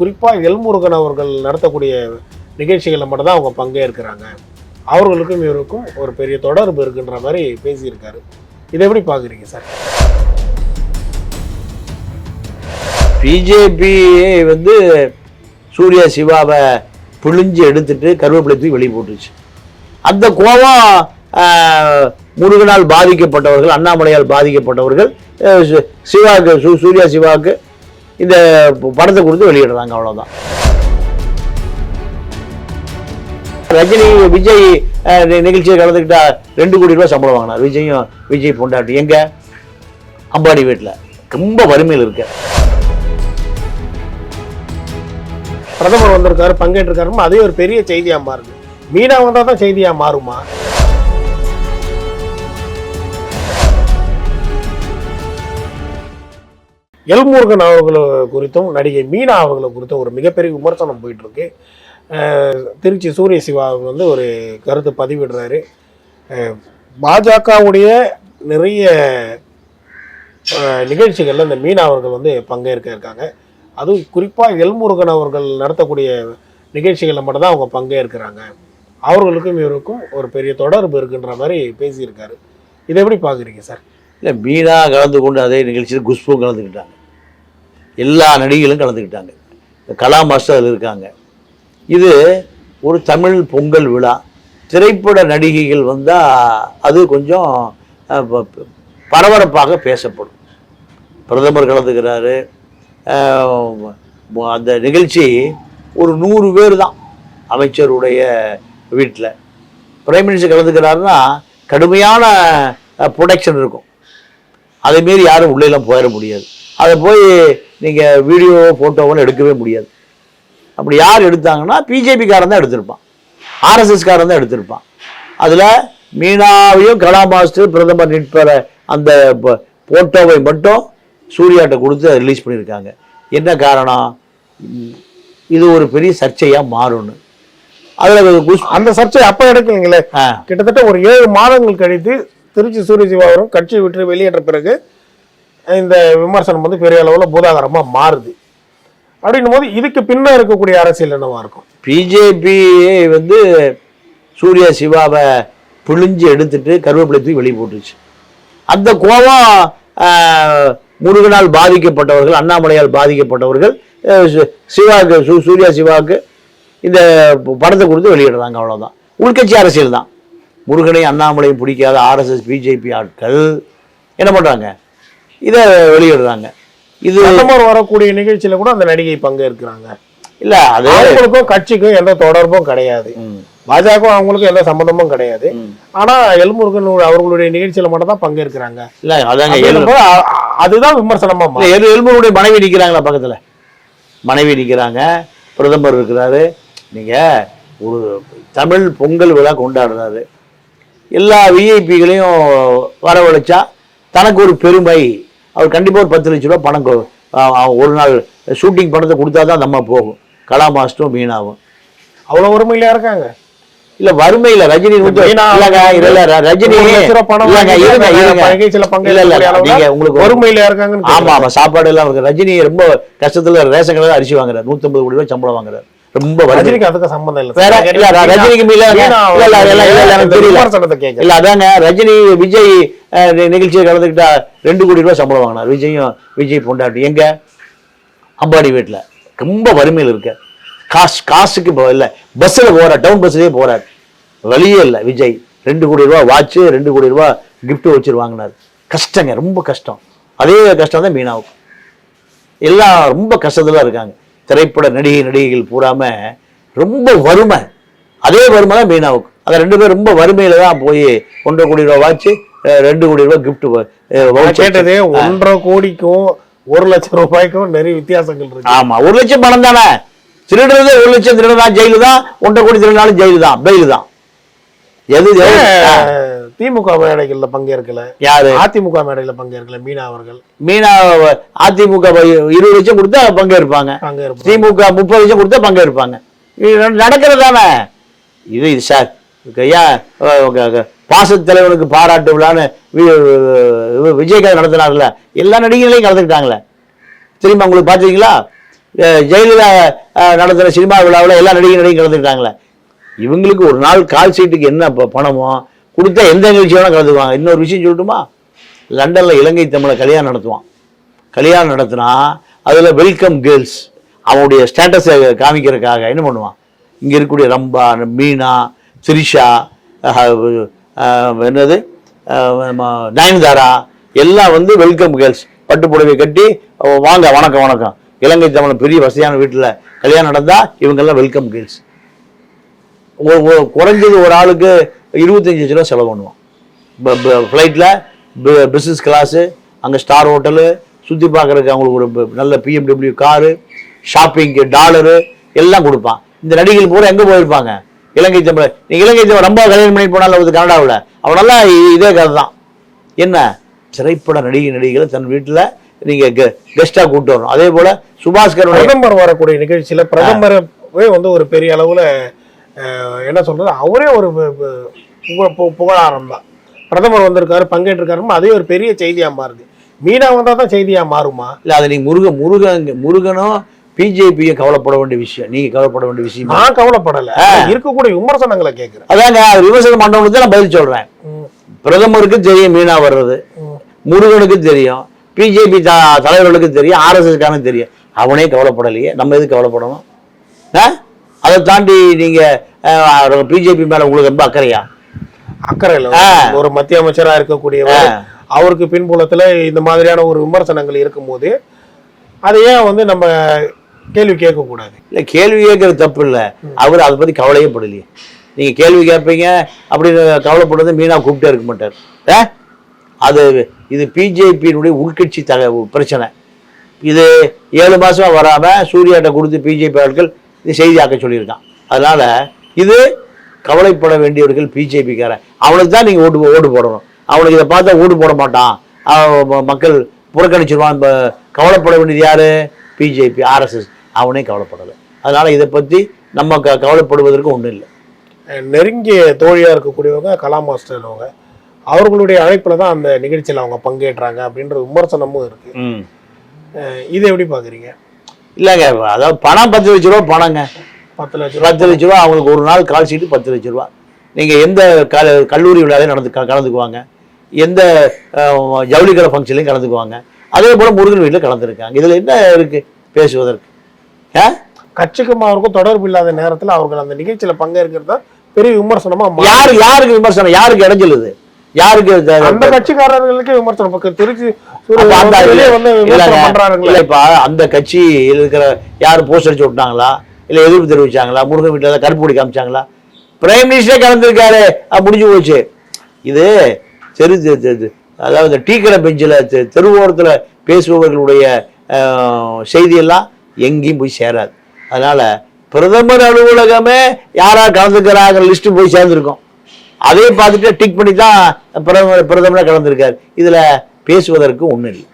குறிப்பாக எல்முருகன் அவர்கள் நடத்தக்கூடிய நிகழ்ச்சிகளில் மட்டும்தான் அவங்க பங்கேற்கிறாங்க, அவர்களுக்கும் இவருக்கும் ஒரு பெரிய தொடர்பு இருக்குன்ற மாதிரி பேசியிருக்காரு. இதை எப்படி பார்க்குறீங்க சார்? பிஜேபி சூர்யா சிவாவை புழிஞ்சு எடுத்துட்டு கருவேப்பிலை தூக்கி வெளியே போட்டுருச்சு. அந்த கோபம் முருகனால் பாதிக்கப்பட்டவர்கள், அண்ணாமலையால் பாதிக்கப்பட்டவர்கள் சிவாவுக்கு சூர்யா சிவாவுக்கு இந்த படத்தை கொடுத்து வெளியிடுறாங்க, அவ்வளோதான். ரஜினி விஜய் நிகழ்ச்சியை கலந்துக்கிட்டா 2 கோடி ரூபாய் சம்பளம் வாங்கினார் விஜய் பொண்டாட்டி. எங்க? அம்பானி வீட்டில். ரொம்ப வறுமையில் இருக்க. பிரதமர் வந்திருக்காரு, பங்கேற்றிருக்காரு, அதே ஒரு பெரிய செய்தியா மாறுது. மீனா வந்தா தான் செய்தியா மாறுமா? எல்முருகன் அவர்கள் குறித்தும் நடிகை மீனா அவர்களை குறித்தும் ஒரு மிகப்பெரிய விமர்சனம் போயிட்டு இருக்கு. திருச்சி சூரிய சிவா ஒரு கருத்து பதிவிடுறாரு. பாஜகவுடைய நிறைய நிகழ்ச்சிகளில் இந்த மீனா அவர்கள் பங்கேற்க இருக்காங்க. அதுவும் குறிப்பாக எல்முருகன் அவர்கள் நடத்தக்கூடிய நிகழ்ச்சிகளில் மட்டும்தான் அவங்க பங்கேற்கிறாங்க, அவர்களுக்கும் இவருக்கும் ஒரு பெரிய தொடர்பு இருக்குன்ற மாதிரி பேசியிருக்காரு. இதை எப்படி பார்க்குறீங்க சார்? இல்லை, மீனா கலந்து கொண்டு அதே நிகழ்ச்சியில் குஷ்பும் கலந்துக்கிட்டாங்க, எல்லா நடிகைகளும் கலந்துக்கிட்டாங்க, கலா மாஸ்டர் அதில் இருக்காங்க. இது ஒரு தமிழ் பொங்கல் விழா. திரைப்பட நடிகைகள் வந்தால் அது கொஞ்சம் பரபரப்பாக பேசப்படும். பிரதமர் கலந்துக்கிறாரு. அந்த நிகழ்ச்சி ஒரு 100 பேர் தான் அமைச்சருடைய வீட்டில். பிரைம் மினிஸ்டர் கலந்துக்கிறாருன்னா கடுமையான ப்ரொடக்ஷன் இருக்கும். அதேமாரி யாரும் உள்ளேலாம் போயிட முடியாது. அதை போய் நீங்கள் வீடியோ ஃபோட்டோவெல்லாம் எடுக்கவே முடியாது. அப்படி யார் எடுத்தாங்கன்னா பிஜேபிக்காரன் தான் எடுத்திருப்பான், ஆர்எஸ்எஸ்காரன் தான் எடுத்திருப்பான். அதில் மீனாவையும் கலா மாஸ்டர் பிரதமர் நிற்பற அந்த ஃபோட்டோவை மட்டும் சூர்யாட்ட கொடுத்து அதை ரிலீஸ் பண்ணியிருக்காங்க. என்ன காரணம்? இது ஒரு பெரிய சர்ச்சையாக மாறும்னு. அதில் அந்த சர்ச்சை அப்போ எடுக்கலைங்களே, கிட்டத்தட்ட ஒரு 7 மாதங்கள் கழித்து திருச்சி சூரிய சிவாவரும் கட்சி விட்டு வெளியேற்ற பிறகு இந்த விமர்சனம் பெரிய அளவில் பூதாகரமாக மாறுது. அப்படின்னும் போது இதுக்கு பின்ன இருக்கக்கூடிய அரசியல் என்னவா இருக்கும்? பிஜேபி சூர்யா சிவாவை புழிஞ்சு எடுத்துட்டு கருவேப்பிலை தூக்கி வெளியே போட்டுருச்சு. அந்த கோபம் முருகனால் பாதிக்கப்பட்டவர்கள், அண்ணாமலையால் பாதிக்கப்பட்டவர்கள் சிவாவுக்கு சூர்யா சிவாவுக்கு இந்த படத்தை கொடுத்து வெளியிடுறாங்க, அவ்வளோதான். உள்கட்சி அரசியல் தான். முருகனையும் அண்ணாமலையும் பிடிக்காத ஆர்எஸ்எஸ் பிஜேபி ஆட்கள் என்ன பண்ணுறாங்க? இதை வெளியிடுறாங்க. இது வரக்கூடிய நிகழ்ச்சியில கூட அந்த நடிகை பங்கேற்கிறாங்க. இல்ல, அது அவங்களுக்கும் கட்சிக்கும் எந்த தொடர்பும் கிடையாது, பாஜக அவங்களுக்கும் எந்த சம்பந்தமும் கிடையாது. ஆனா எல்முருகன் அவர்களுடைய நிகழ்ச்சியில மட்டும் தான் பங்கேற்கிறாங்க. இல்ல, அதாங்க, அதுதான் விமர்சனமா. எல்முருகனுடைய மனைவி நிற்கிறாங்களா பக்கத்துல? மனைவி நிற்கிறாங்க, பிரதமர் இருக்கிறாரு. நீங்க ஒரு தமிழ் பொங்கல் விழா கொண்டாடுறாரு, எல்லா விஐபிகளையும் வரவழைச்சா தனக்கு ஒரு பெருமை. அவர் கண்டிப்பாக ஒரு 10 லட்ச ரூபா பணம் ஒரு நாள் ஷூட்டிங் பணத்தை கொடுத்தா தான் நம்ம போகும். கலா மாஸ்டரும் மீனாவும் அவ்வளோ வறுமையில இருக்காங்க. இல்ல, வறுமையில ரஜினி ரஜினி வறுமையில இருக்காங்க. ஆமா ஆமா, சாப்பாடு எல்லாம் இருக்கு. ரஜினி ரொம்ப கஷ்டத்துல ரேஷன் கடையில் அரிசி வாங்குறாரு, 150 கோடி ரூபாய் சம்பளம் வாங்குறாரு. ரொம்ப ரஜினிக்கு அதுக்கு சம்பந்தம் இல்லை. ரஜினிக்கு இல்ல, அதாங்க, ரஜினி விஜய் நிகழ்ச்சியை கலந்துக்கிட்டா 2 கோடி ரூபாய் சம்பளம் வாங்கினார் விஜய் பொண்டாட்டி. எங்க? அம்பானி வீட்டில். ரொம்ப வறுமையில் இருக்க. காசுக்கு இல்லை, பஸ்ஸில் போறார், டவுன் பஸ்லேயே போறார், வழியே இல்லை. விஜய் 2 கோடி ரூபா வாட்சு, 2 கோடி ரூபா கிஃப்ட் வச்சு வாங்கினார். கஷ்டங்க, ரொம்ப கஷ்டம். அதே கஷ்டம் தான் மீனாவுக்கு. எல்லாம் ரொம்ப கஷ்டத்துல இருக்காங்க. திரைப்பட நடிகைகள் பூராம ரொம்ப வறுமை. அதே வறுமை தான் மீனாவுக்கு. அதை 2 பேரும் ரொம்ப வறுமையில தான் போய் 1.5 கோடி ரூபா வாட்சு, 2 கோடி ரூபாய் கிஃப்ட் கேட்டது. 1.5 கோடிக்கும் 1 லட்சம் ரூபாய்க்கும் நிறைய வித்தியாசங்கள் இருக்கு. ஆமா, 1 லட்சம் பணம் தானே திருடுறது. 1 லட்சம் திருடுறா ஜெயிலு தான், 1.5 கோடி திருடினாலும் ஜெயிலு தான், பெயில் தான். எது திமுக மேடைகள்ல பங்கேற்கல, யாரு அதிமுக மேடையில பங்கேற்கல மீனா அவர்கள். மீனா அதிமுக 20 லட்சம் கொடுத்தா பங்கேற்பாங்க, திமுக 30 லட்சம் கொடுத்தா பங்கேற்பாங்க. நடக்கிறது தானே இது. சார் ஐயா, பாசத்தலைவனுக்கு பாராட்டு விழான்னு விஜயகாந்த் நடத்தினார்ல, எல்லா நடிகர்களையும் கலந்துக்கிட்டாங்களே. தெரியுமா உங்களுக்கு? பார்த்துருக்கீங்களா? ஜெயலலிதா நடத்துகிற சினிமா விழாவில் எல்லா நடிகையும் கலந்துக்கிட்டாங்களே. இவங்களுக்கு ஒரு நாள் கால் சீட்டுக்கு என்ன பணமோ கொடுத்தா எந்த நிகழ்ச்சி வேணால் கலந்துக்குவாங்க. இன்னொரு விஷயம் சொல்லட்டுமா, லண்டனில் இலங்கை தமிழை கல்யாணம் நடத்துவான். கல்யாணம் நடத்தினா அதில் வெல்கம் கேர்ள்ஸ் அவனுடைய ஸ்டேட்டஸை காமிக்கிறதுக்காக என்ன பண்ணுவான், இங்கே இருக்கக்கூடிய ரம்பா, மீனா, திரிஷா, என்னது நயன்தாரா எல்லாம் வந்து வெல்கம் கேர்ள்ஸ் பட்டு புடவை கட்டி வாங்க வணக்கம் வணக்கம். இலங்கை தமிழ் பெரிய வசதியான வீட்டில் கல்யாணம் நடந்தால் இவங்கெல்லாம் வெல்கம் கேர்ள்ஸ். குறைஞ்சது ஒரு ஆளுக்கு 25 லட்ச ரூபா செலவு பண்ணுவான். ஃப்ளைட்டில் பிஸ்னஸ் கிளாஸு, அங்கே ஸ்டார் ஹோட்டலு, சுற்றி பார்க்குறதுக்கு அவங்களுக்கு ஒரு நல்ல BMW காரு, ஷாப்பிங்கு, டாலரு எல்லாம் கொடுப்பான். இந்த நடிகைகள் பூரா எங்கே போயிருப்பாங்க, இலங்கை தமிழ். நீங்கள் இலங்கை தமிழ் ரொம்ப கல்யாணம் பண்ணி போனாலும் வந்து கனடாவில் அவனெல்லாம் இதே கதை தான். என்ன திரைப்பட நடிகைகளை தன் வீட்டில் நீங்கள் கெஸ்ட்டாக கூப்பிட்டு வரணும். அதே போல் சுபாஸ்கர் பிரதமர் வரக்கூடிய நிகழ்ச்சியில் பிரதமரவே வந்து ஒரு பெரிய அளவில் என்ன சொல்றது, அவரே ஒரு புகழாரம் தான். பிரதமர் வந்திருக்காரு, பங்கேற்றிருக்காரு, அதே ஒரு பெரிய செய்தியா மாறுது. மீனா வந்தா தான் செய்தியா மாறுமா? இல்ல அதை நீங்க முருகனும் பிஜேபியை கவலைப்பட வேண்டிய விஷயம், நீங்க கவலைப்பட வேண்டிய விஷயம். நான் கவலைப்படல, இருக்கக்கூடிய விமர்சனங்களை கேட்கிறேன். அதாங்க விமர்சனம் பண்றவங்களுக்கு தான் நான் பதில் சொல்றேன். பிரதமருக்கு தெரியும் மீனா வர்றது, முருகனுக்கு தெரியும், பிஜேபி தலைவர்களுக்கு தெரியும், RSS தெரியும். அவனே கவலைப்படலையே, நம்ம எதுக்கு கவலைப்படணும்? அதை தாண்டி நீங்க பிஜேபி மேல உங்களுக்கு ரொம்ப அக்கறையா? அக்கறை இல்லை. ஒரு மத்திய அமைச்சரா இருக்கக்கூடியவர், அவருக்கு பின்புலத்துல இந்த மாதிரியான ஒரு விமர்சனங்கள் இருக்கும்போது அதை ஏன் வந்து நம்ம கேள்வி கேட்க கூடாது? இல்ல கேள்வி கேட்கறது தப்பு இல்லை, அவர் அதை பத்தி கவலையே படலையே. நீங்க கேள்வி கேட்பீங்க அப்படின்னு கவலைப்படுறது மீனா கூப்பிட்டே இருக்க மாட்டார். அது இது பிஜேபியினுடைய உள்கட்சி பிரச்சனை. இது 7 மாசமா வராம சூர்யாட்ட கொடுத்து பிஜேபி ஆட்கள் இது செய்தியாக்க சொல்லியிருக்கான். அதனால இது கவலைப்பட வேண்டியவர்கள் பிஜேபிக்காரன். அவனுக்கு தான் நீங்க ஓட்டு போடணும். அவனுக்கு இதை பார்த்தா ஓட்டு போட மாட்டான், மக்கள் புறக்கணிச்சிருவான். கவலைப்பட வேண்டியது யாரு? BJP, RSS. அவனே கவலைப்படலை. அதனால இதை பத்தி நம்ம கவலைப்படுவதற்கு ஒன்றும் இல்லை. நெருங்கிய தோழியா இருக்கக்கூடியவங்க கலா மாஸ்டர், அவங்க அவர்களுடைய அழைப்புல தான் அந்த நிகழ்ச்சியில் அவங்க பங்கேற்றாங்க அப்படின்ற விமர்சனமும் இருக்கு. இதை எப்படி பாக்குறீங்க? இல்லைங்க, அதாவது பணம் 10 லட்ச ரூபா பணங்க. 10 லட்ச ரூபா அவங்களுக்கு ஒரு நாள் கால் சீட்டு 10 லட்ச ரூபா. நீங்க எந்த கல்லூரி விழாலையும் கலந்துக்குவாங்க, எந்த ஜவுளிக்கடை ஃபங்க்ஷன்லையும் கலந்துக்குவாங்க. அதே போல முருகன் வீட்டில் கலந்துருக்காங்க. இதுல என்ன இருக்கு பேசுவதற்கு? கட்சிக்கும் அவருக்கும் தொடர்பு இல்லாத நேரத்தில் அவர்கள் அந்த நிகழ்ச்சியில பங்கேற்கிறது பெரிய விமர்சனமா. யாருக்கு விமர்சனம்? யாருக்கு இடைஞ்சலுது? யாருக்கு? அந்த கட்சிக்காரர்களுக்கே விமர்சனம். திருச்சி அந்த கட்சியில் இருக்கிற யாரும் போஸ்ட் அடிச்சு விட்டாங்களா, இல்ல எதிர்ப்பு தெரிவிச்சாங்களா, முருகன் வீட்டில் ஏதாவது கருப்பு கொடி காமிச்சாங்களா? பிரைம் மினிஸ்டரே கலந்துருக்காரு, முடிஞ்சு போச்சு. இது அதாவது டீ கடை பெஞ்சில் தெருவோரத்தில் பேசுபவர்களுடைய செய்தியெல்லாம் எங்கேயும் போய் சேராது. அதனால பிரதமர் அலுவலகமே யாரா கலந்துக்கிறாங்க லிஸ்ட் போய் சேர்ந்துருக்கோம். அதே பார்த்துட்டு டிக் பண்ணி தான் பிரதமர் கலந்துருக்காரு. இதுல பேசுவதற்கு ஒன்றும் இல்லை.